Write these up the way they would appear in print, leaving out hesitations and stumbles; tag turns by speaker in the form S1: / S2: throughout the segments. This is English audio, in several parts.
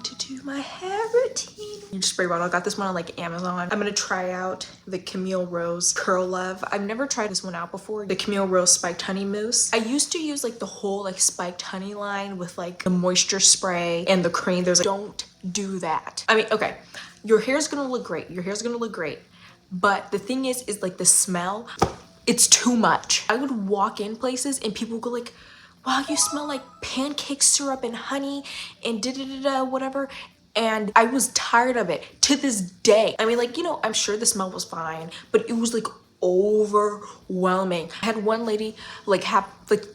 S1: to do my hair routine. Spray bottle, I got this one on like Amazon. I'm gonna try out the Camille Rose Curl Love. I've never tried this one out before. The Camille Rose Spiked Honey Mousse. I used to use like the whole like spiked honey line with like the moisture spray and the cream. There's like, don't do that. I mean, okay, your hair's gonna look great. Your hair's gonna look great. But the thing is like the smell, it's too much. I would walk in places and people would go like, wow, you smell like pancake syrup and honey and da-da-da-da, whatever. And I was tired of it to this day. I mean, like, you know, I'm sure the smell was fine, but it was like overwhelming. I had one lady like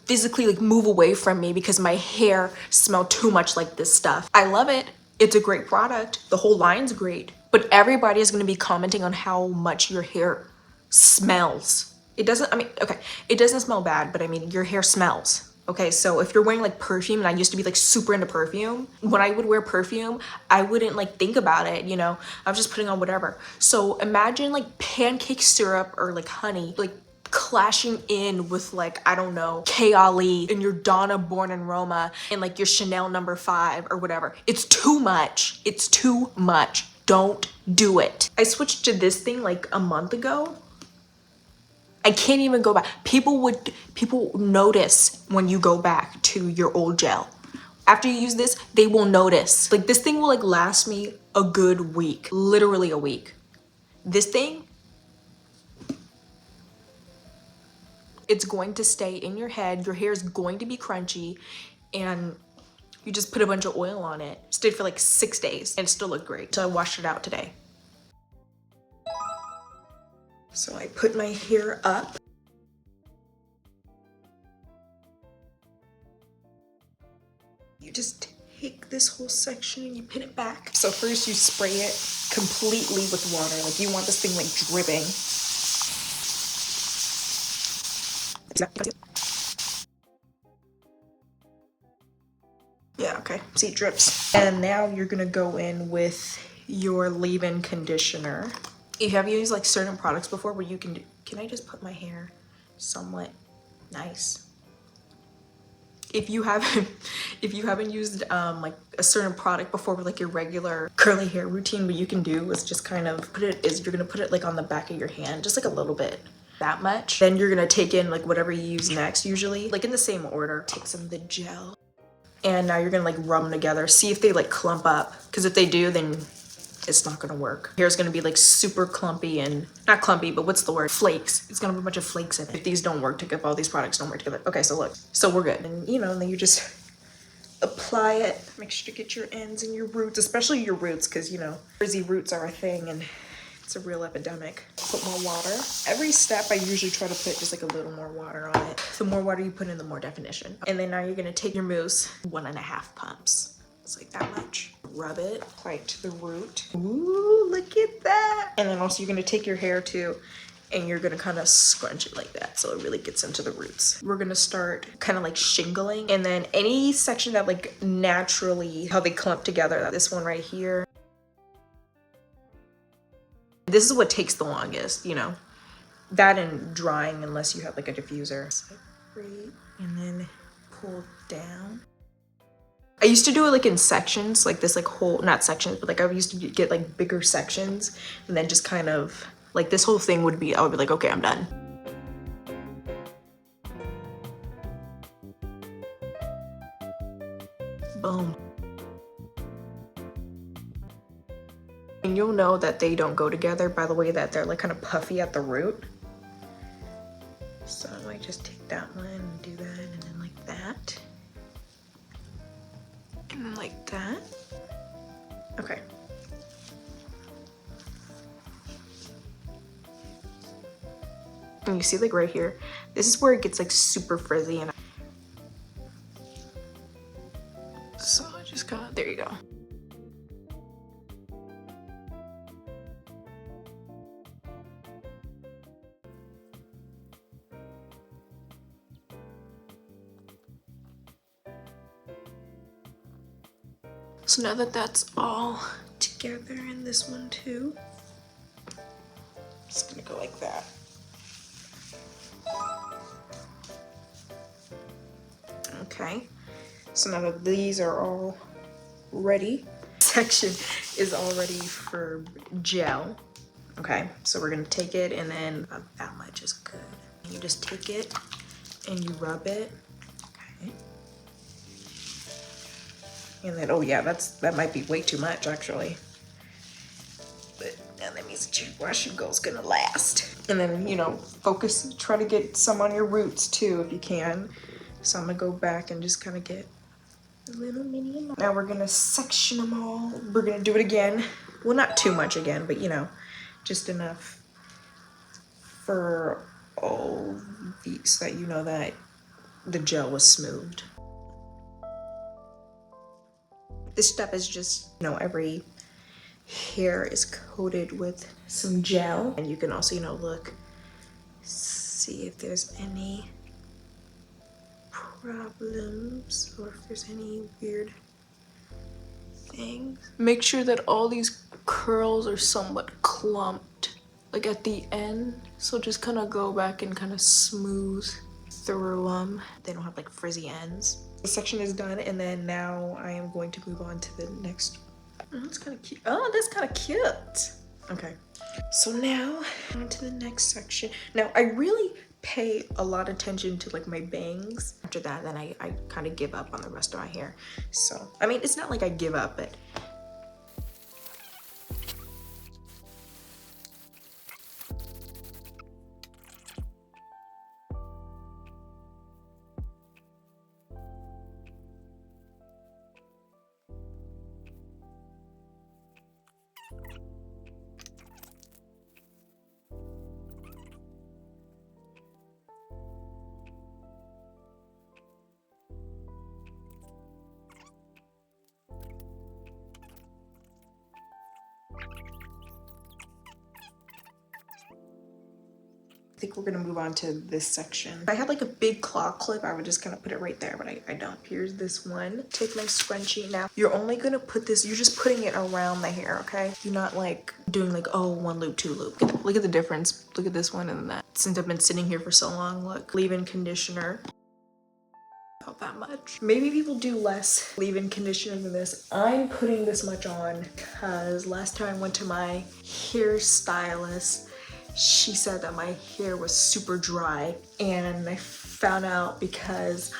S1: physically like move away from me because my hair smelled too much like this stuff. I love it. It's a great product. The whole line's great, but everybody is going to be commenting on how much your hair smells. It doesn't, I mean, okay, it doesn't smell bad, but I mean, your hair smells. Okay, so if you're wearing like perfume, and I used to be like super into perfume, when I would wear perfume, I wouldn't like think about it, you know, I was just putting on whatever. So imagine like pancake syrup or like honey, like clashing in with like, I don't know, Kayali and your Donna Born in Roma and like your Chanel No. 5 or whatever. It's too much. It's too much. Don't do it. I switched to this thing like a month ago. I can't even go back. People notice when you go back to your old gel. After you use this, they will notice. Like this thing will like last me a good week, literally a week. This thing, it's going to stay in your head. Your hair is going to be crunchy and you just put a bunch of oil on it. Stayed for like 6 days and it still looked great. So I washed it out today. So I put my hair up. You just take this whole section and you pin it back. So first you spray it completely with water. Like you want this thing like dripping. Yeah, okay, see it drips. And now you're gonna go in with your leave-in conditioner. If you have used like certain products before where you can I just put my hair somewhat nice? If you haven't used like a certain product before with like your regular curly hair routine, what you can do is just kind of you're gonna put it like on the back of your hand, just like a little bit, that much. Then you're gonna take in like whatever you use next, usually like in the same order. Take some of the gel and now you're gonna like rub them together, see if they like clump up, because if they do, then it's not gonna work. Hair's gonna be like super clumpy and not clumpy, but what's the word? Flakes. It's gonna have a bunch of flakes in it. If these don't work together, if all these products don't work together. Okay, so look, so we're good. And you know, and then you just apply it. Make sure to get your ends and your roots, especially your roots, because you know, frizzy roots are a thing and it's a real epidemic. Put more water. Every step I usually try to put just like a little more water on it. The more water you put in, the more definition. And then now you're gonna take your mousse, 1.5 pumps. It's like that much. Rub it right to the root. Ooh, look at that. And then also you're gonna take your hair too and you're gonna kind of scrunch it like that so it really gets into the roots. We're gonna start kind of like shingling, and then any section that like naturally, how they clump together, this one right here. This is what takes the longest, you know, that and drying unless you have like a diffuser. Separate and then pull down. I used to do it like in sections, like this like whole, not sections, but like I used to get like bigger sections and then just kind of like this whole thing would be, I would be like, okay, I'm done. Boom. And you'll know that they don't go together by the way that they're like kind of puffy at the root. So I just take that one and do that and then like that. And then like that. Okay. And you see like right here, this is where it gets like super frizzy and so I just kind of, there you go. So now that that's all together in this one too, just gonna go like that. Okay, so now that these are all ready, section is already for gel. Okay, so we're gonna take it, and then about that much is good. You just take it and you rub it. Okay. And then, oh yeah, that might be way too much actually. But now that means that your wash and go is gonna last. And then, you know, focus, try to get some on your roots too if you can. So I'm gonna go back and just kind of get a little mini amount. Now we're gonna section them all. We're gonna do it again. Well, not too much again, but you know, just enough for all these so that you know that the gel was smoothed. This step is just, you know, every hair is coated with some gel. And you can also, you know, look, see if there's any problems or if there's any weird things. Make sure that all these curls are somewhat clumped, like at the end. So just kind of go back and kind of smooth through them. They don't have like frizzy ends. The section is done, and then now I am going to move on to the next. Oh, that's kind of cute. Oh, that's kind of cute. Okay, so now on to the next section. Now I really pay a lot of attention to like my bangs. After that, then I kind of give up on the rest of my hair. So I mean, it's not like I give up, but I think we're gonna move on to this section. If I had like a big claw clip, I would just kind of put it right there, but I don't. Here's this one. Take my scrunchie. Now, you're only gonna put this, you're just putting it around the hair, okay? You're not like doing like, oh, one loop, two loop. Look at the difference. Look at this one and that. Since I've been sitting here for so long, look. Leave-in conditioner. About that much. Maybe people do less leave-in conditioner than this. I'm putting this much on because last time I went to my hairstylist, she said that my hair was super dry, and I found out because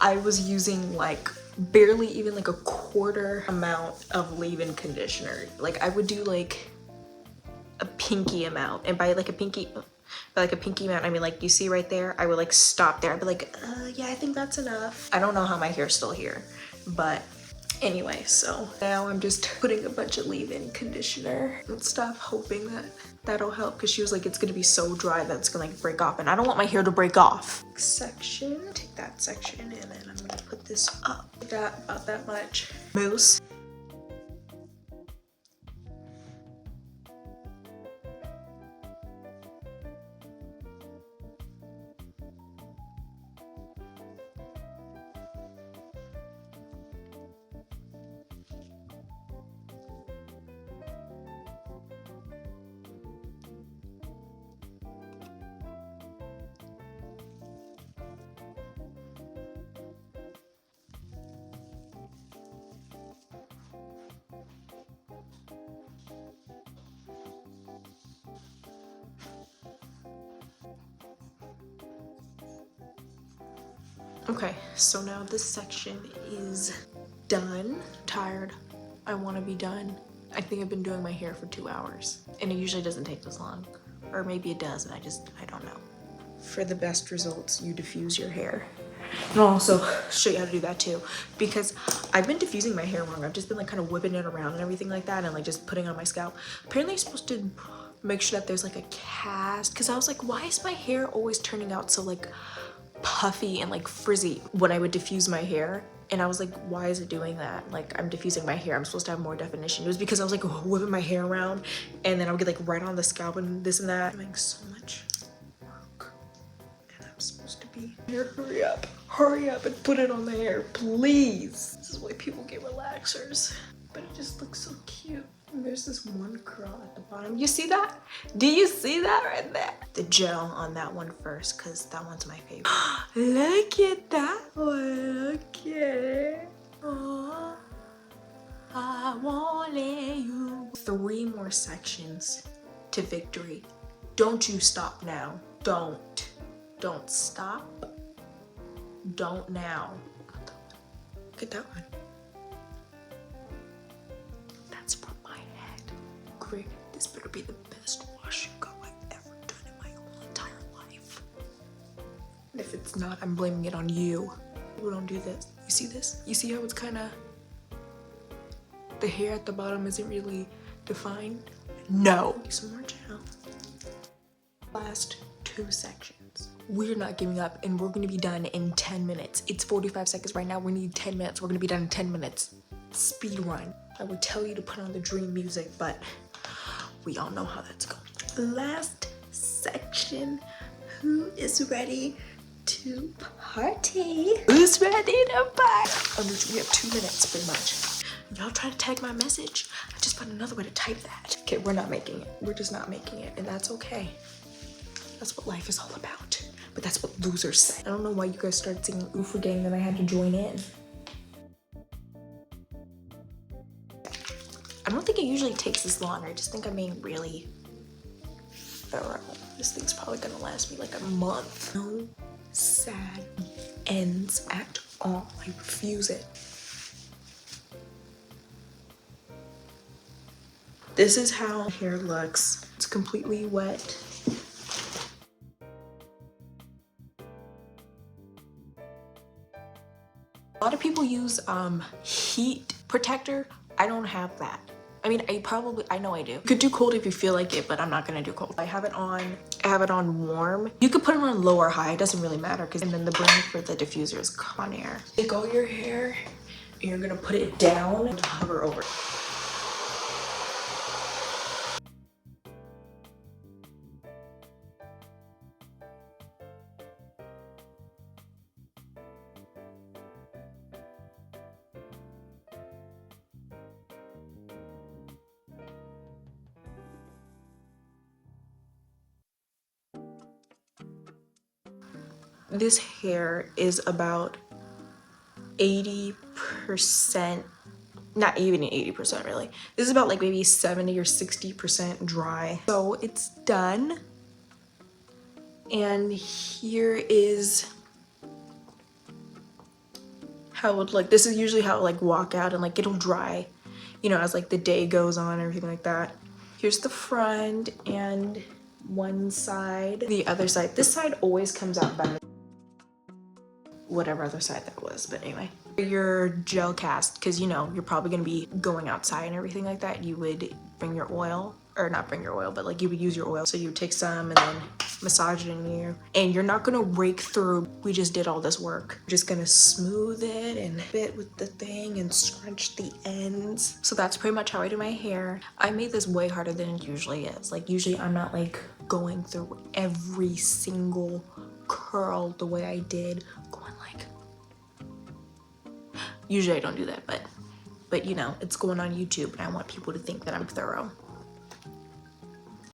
S1: I was using like barely even like a quarter amount of leave-in conditioner. Like I would do like a pinky amount, and by like a pinky amount, I mean like you see right there, I would like stop there. I'd be like, yeah, I think that's enough. I don't know how my hair's still here, but anyway, so now I'm just putting a bunch of leave-in conditioner and stuff, hoping that that'll help, because she was like, it's gonna be so dry that it's gonna like break off, and I don't want my hair to break off. Section, take that section, and then I'm gonna put this up. About that much mousse. Okay, so now this section is done. Tired. I want to be done. I think I've been doing my hair for 2 hours, and it usually doesn't take this long, or maybe it does, and I don't know. For the best results, you diffuse your hair. And I'll also show you how to do that too, because I've been diffusing my hair wrong. I've just been like kind of whipping it around and everything like that, and like just putting it on my scalp. Apparently you're supposed to make sure that there's like a cast, because I was like, why is my hair always turning out so like puffy and like frizzy when I would diffuse my hair? And I was like, why is it doing that? Like, I'm diffusing my hair, I'm supposed to have more definition. It was because I was like whipping my hair around, and then I would get like right on the scalp and this and that. I'm doing so much work, and I'm supposed to be here. Hurry up and put it on the hair, please. This is why people get relaxers, but it just looks so cute. And there's this one curl at the bottom. You see that? Do you see that right there? The gel on that one first, because that one's my favorite. Look at that one. Okay. Aww. I won't let you. 3 more sections to victory. Don't you stop now. Don't stop. Don't now. Look at that one. That's from my head. Great. This better be the best wash and go I've ever done in my whole entire life. And if it's not, I'm blaming it on you. People don't do this. You see this? You see how it's kind of, the hair at the bottom isn't really defined? No. Some more gel. Last 2 sections. We're not giving up and we're gonna be done in 10 minutes. It's 45 seconds right now. We need 10 minutes. We're gonna be done in 10 minutes. Speed run. I would tell you to put on the dream music, but we all know how that's going. Last section. Who is ready to party? Who's ready to party? We have 2 minutes pretty much. Y'all try to tag my message? I just found another way to type that. Okay, we're not making it. We're just not making it, and that's okay. That's what life is all about. But that's what losers say. I don't know why you guys started singing Oofa Gang and I had to join in. I don't think it usually takes this long. I just think I'm being really thorough. This thing's probably gonna last me like a month. No sad ends at all. I refuse it. This is how my hair looks. It's completely wet. A lot of people use heat protector. I don't have that. I mean, I know I do. You could do cold if you feel like it, but I'm not gonna do cold. I have it on warm. You could put it on low or high, it doesn't really matter, and then the brand for the diffuser is Conair. Take all your hair and you're gonna put it down and hover over it. This hair is about 80%, not even 80% really. This is about like maybe 70 or 60% dry. So it's done. And here is how it would look. This is usually how it like walk out, and like it'll dry, you know, as like the day goes on and everything like that. Here's the front and one side. The other side, this side always comes out better. Whatever other side that was, but anyway. Your gel cast, because you know you're probably going to be going outside and everything like that, you would bring your oil, or not bring your oil, but like you would use your oil. So you would take some and then massage it in you, and you're not going to rake through. We just did all this work. We're just going to smooth it and fit with the thing and scrunch the ends. So that's pretty much how I do my hair. I made this way harder than it usually is. Like usually I'm not like going through every single curl the way I did, going like, usually I don't do that, but you know, it's going on YouTube and I want people to think that I'm thorough.